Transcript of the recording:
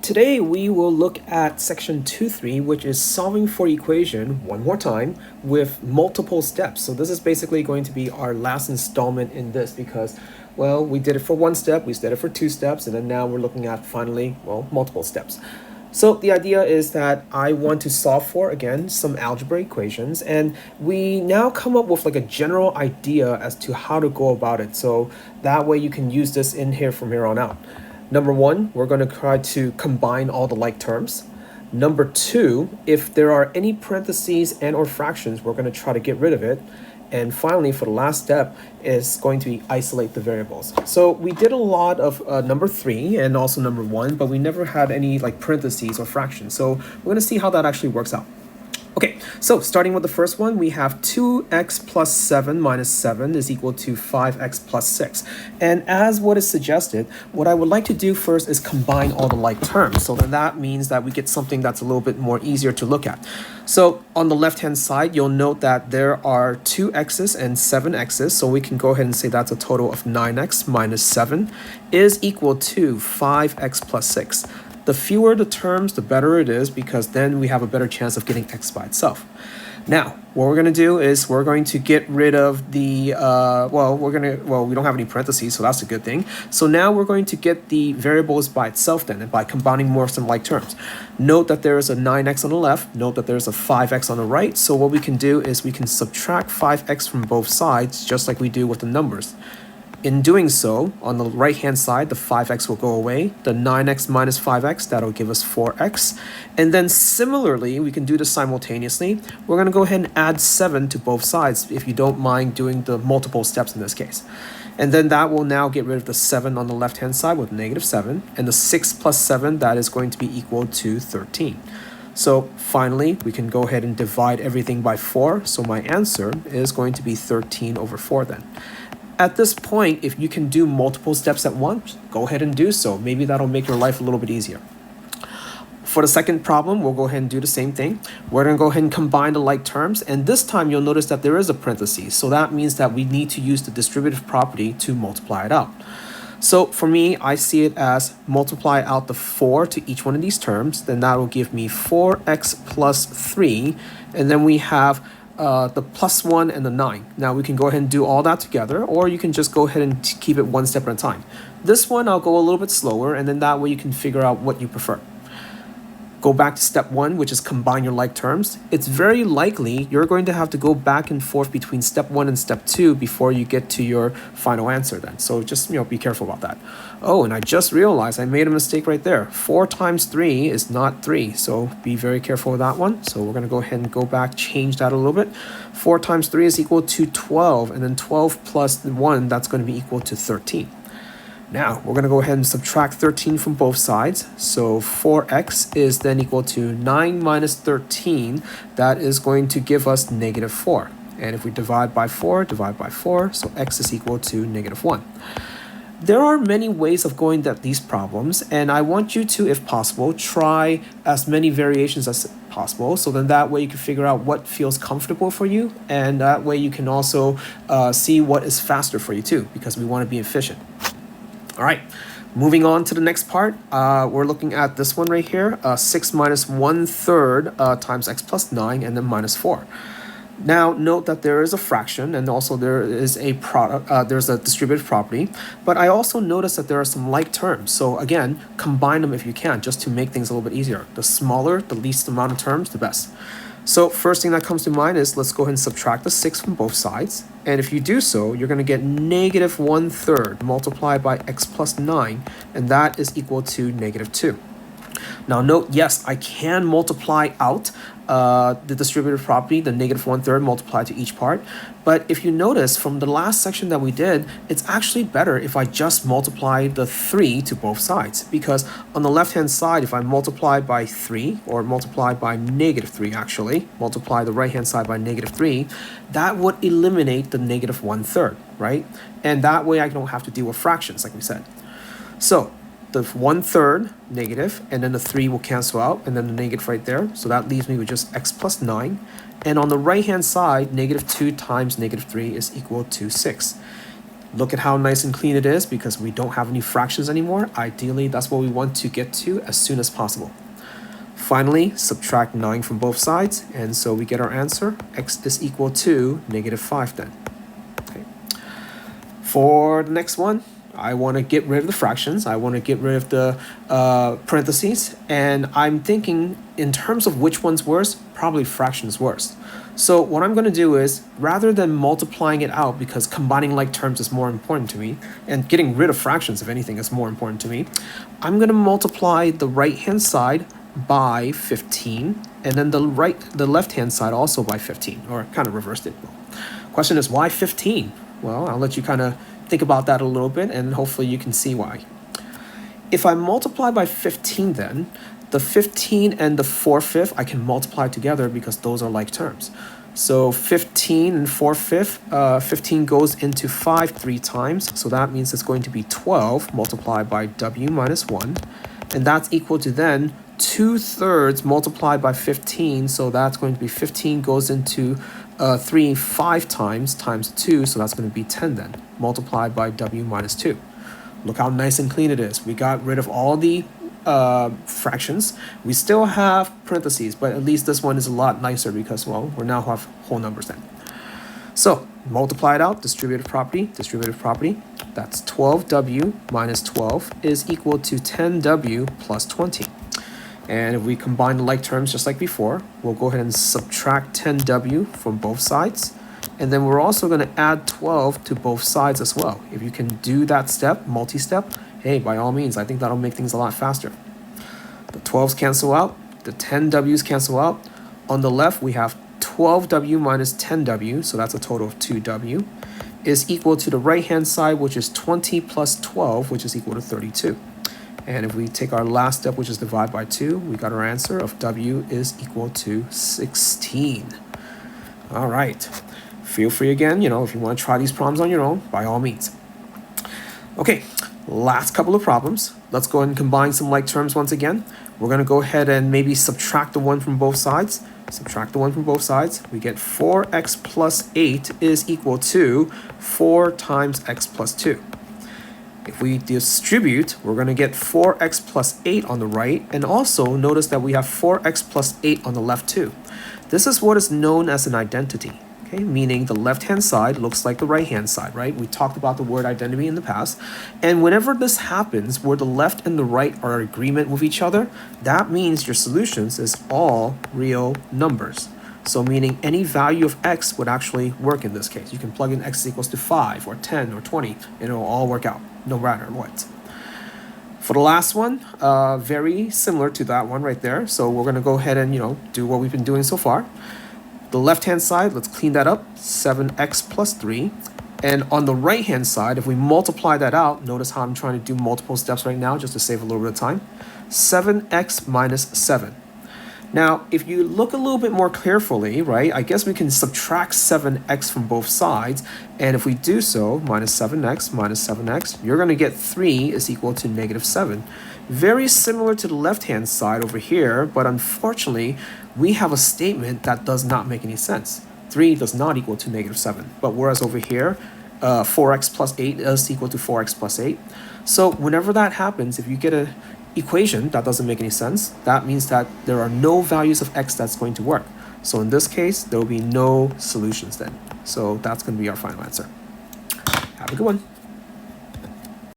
today we will look at section 2.3, which is solving for equation one more time with multiple steps. So this is basically going to be our last installment in this because, well, we did it for one step, we did it for two steps, and then now we're looking at finally, well, multiple steps. So the idea is that I want to solve for, again, some algebra equations, and we now come up with like a general idea as to how to go about it. So that way you can use this in here from here on out. Number one, we're going to try to combine all the like terms. Number two, if there are any parentheses and or fractions, we're going to try to get rid of it. And finally, for the last step, is going to be isolate the variables. So we did a lot of number three and also number one, but we never had any like parentheses or fractions. So we're going to see how that actually works out. Okay, so starting with the first one, we have 2x plus 7 minus 7 is equal to 5x plus 6. And as what is suggested, what I would like to do first is combine all the like terms. So then that means that we get something that's a little bit more easier to look at. So on the left-hand side, you'll note that there are 2x's and 7x's. So we can go ahead and say that's a total of 9x minus 7 is equal to 5x plus 6. The fewer the terms, the better it is, because then we have a better chance of getting x by itself. Now, what we're going to do is we're going to get rid of the, we don't have any parentheses, so that's a good thing. So now we're going to get the variables by itself then, and by combining more of some like terms. Note that there is a 9x on the left, note that there's a 5x on the right, so what we can do is we can subtract 5x from both sides, just like we do with the numbers. In doing so, on the right-hand side, the 5x will go away. The 9x minus 5x, that'll give us 4x. And then similarly, we can do this simultaneously. We're going to go ahead and add 7 to both sides, if you don't mind doing the multiple steps in this case. And then that will now get rid of the 7 on the left-hand side with negative 7. And the 6 plus 7, that is going to be equal to 13. So finally, we can go ahead and divide everything by 4. So my answer is going to be 13 over 4 then. At this point, if you can do multiple steps at once, go ahead and do so. Maybe that'll make your life a little bit easier. For the second problem, we'll go ahead and do the same thing. We're going to go ahead and combine the like terms, and this time you'll notice that there is a parenthesis. So that means that we need to use the distributive property to multiply it out. So for me, I see it as multiply out the 4 to each one of these terms. Then that will give me 4x plus 3, and then we have the plus 1 and the 9. Now we can go ahead and do all that together, or you can just go ahead and keep it one step at a time. This one I'll go a little bit slower, and then that way you can figure out what you prefer. Go back to step 1, which is combine your like terms. It's very likely you're going to have to go back and forth between step 1 and step 2 before you get to your final answer then. So just, be careful about that. Oh, and I just realized I made a mistake right there. 4 times 3 is not 3, so be very careful with that one. So we're going to go ahead and go back, change that a little bit. 4 times 3 is equal to 12, and then 12 plus 1, that's going to be equal to 13. Now, we're going to go ahead and subtract 13 from both sides. So 4x is then equal to 9 minus 13. That is going to give us negative 4. And if we divide by 4, so x is equal to negative 1. There are many ways of going at these problems, and I want you to, if possible, try as many variations as possible. So then that way you can figure out what feels comfortable for you, and that way you can also see what is faster for you too, because we want to be efficient. All right, moving on to the next part, we're looking at this one right here, 6 minus 1/3 times x plus 9, and then minus 4. Now, note that there is a fraction, and also there is a product, there's a distributive property, but I also notice that there are some like terms. So again, combine them if you can, just to make things a little bit easier. The smaller, the least amount of terms, the best. So first thing that comes to mind is let's go ahead and subtract the 6 from both sides. And if you do so, you're going to get negative 1/3 multiplied by x plus 9, and that is equal to negative 2. Now note, yes, I can multiply out the distributive property, the negative 1/3 multiplied to each part. But if you notice from the last section that we did, it's actually better if I just multiply the 3 to both sides. Because on the left-hand side, if I multiply by 3, or multiply by negative 3 actually, multiply the right-hand side by negative 3, that would eliminate the negative 1/3, right? And that way I don't have to deal with fractions, like we said. So the 1/3 negative, and then the 3 will cancel out, and then the negative right there. So that leaves me with just x plus 9. And on the right hand side, negative 2 times negative 3 is equal to 6. Look at how nice and clean it is because we don't have any fractions anymore. Ideally, that's what we want to get to as soon as possible. Finally, subtract 9 from both sides, and so we get our answer. X is equal to -5 then. Okay. For the next one, I want to get rid of the fractions. I want to get rid of the parentheses, and I'm thinking in terms of which one's worse, probably fractions worse. So what I'm going to do is, rather than multiplying it out, because combining like terms is more important to me, and getting rid of fractions, if anything, is more important to me, I'm going to multiply the right-hand side by 15, and then the left-hand side also by 15, or kind of reversed it. Question is, why 15? Well, I'll let you kind of think about that a little bit, and hopefully you can see why. If I multiply by 15 then, the 15 and the 4/5 I can multiply together because those are like terms. So 15 and 4/5, 15 goes into 5 3 times, so that means it's going to be 12 multiplied by w minus 1, and that's equal to then 2/3 multiplied by 15, so that's going to be 15 goes into 3 5 times 2, so that's going to be 10 then, multiplied by w minus 2. Look how nice and clean it is. We got rid of all the fractions. We still have parentheses, but at least this one is a lot nicer because, well, we now have whole numbers then. So multiply it out, distributive property, that's 12w minus 12 is equal to 10w plus 20. And if we combine the like terms just like before, we'll go ahead and subtract 10w from both sides. And then we're also going to add 12 to both sides as well. If you can do that step, multi-step, hey, by all means, I think that'll make things a lot faster. The 12s cancel out, the 10w's cancel out. On the left, we have 12w minus 10w, so that's a total of 2w, is equal to the right-hand side, which is 20 plus 12, which is equal to 32. And if we take our last step, which is divide by 2, we got our answer of w is equal to 16. All right. Feel free again, if you want to try these problems on your own, by all means. Okay, last couple of problems. Let's go ahead and combine some like terms once again. We're going to go ahead and maybe subtract the 1 from both sides. Subtract the 1 from both sides. We get 4x plus 8 is equal to 4 times x plus 2. If we distribute, we're going to get 4x plus 8 on the right, and also notice that we have 4x plus 8 on the left too. This is what is known as an identity. Okay, meaning the left-hand side looks like the right-hand side, right? We talked about the word identity in the past. And whenever this happens, where the left and the right are in agreement with each other, that means your solutions is all real numbers. So meaning any value of x would actually work in this case. You can plug in x is equals to 5 or 10 or 20, and it'll all work out, no matter what. For the last one, very similar to that one right there. So we're going to go ahead and, do what we've been doing so far. The left-hand side, let's clean that up, 7x plus 3. And on the right-hand side, if we multiply that out, notice how I'm trying to do multiple steps right now just to save a little bit of time. 7x minus 7. Now, if you look a little bit more carefully, right, I guess we can subtract 7x from both sides. And if we do so, minus 7x, you're going to get 3 is equal to -7. Very similar to the left-hand side over here, but unfortunately, we have a statement that does not make any sense. 3 does not equal to -7. But whereas over here, 4x plus 8 is equal to 4x plus 8. So whenever that happens, if you get an equation that doesn't make any sense, that means that there are no values of x that's going to work. So in this case, there will be no solutions then. So that's going to be our final answer. Have a good one.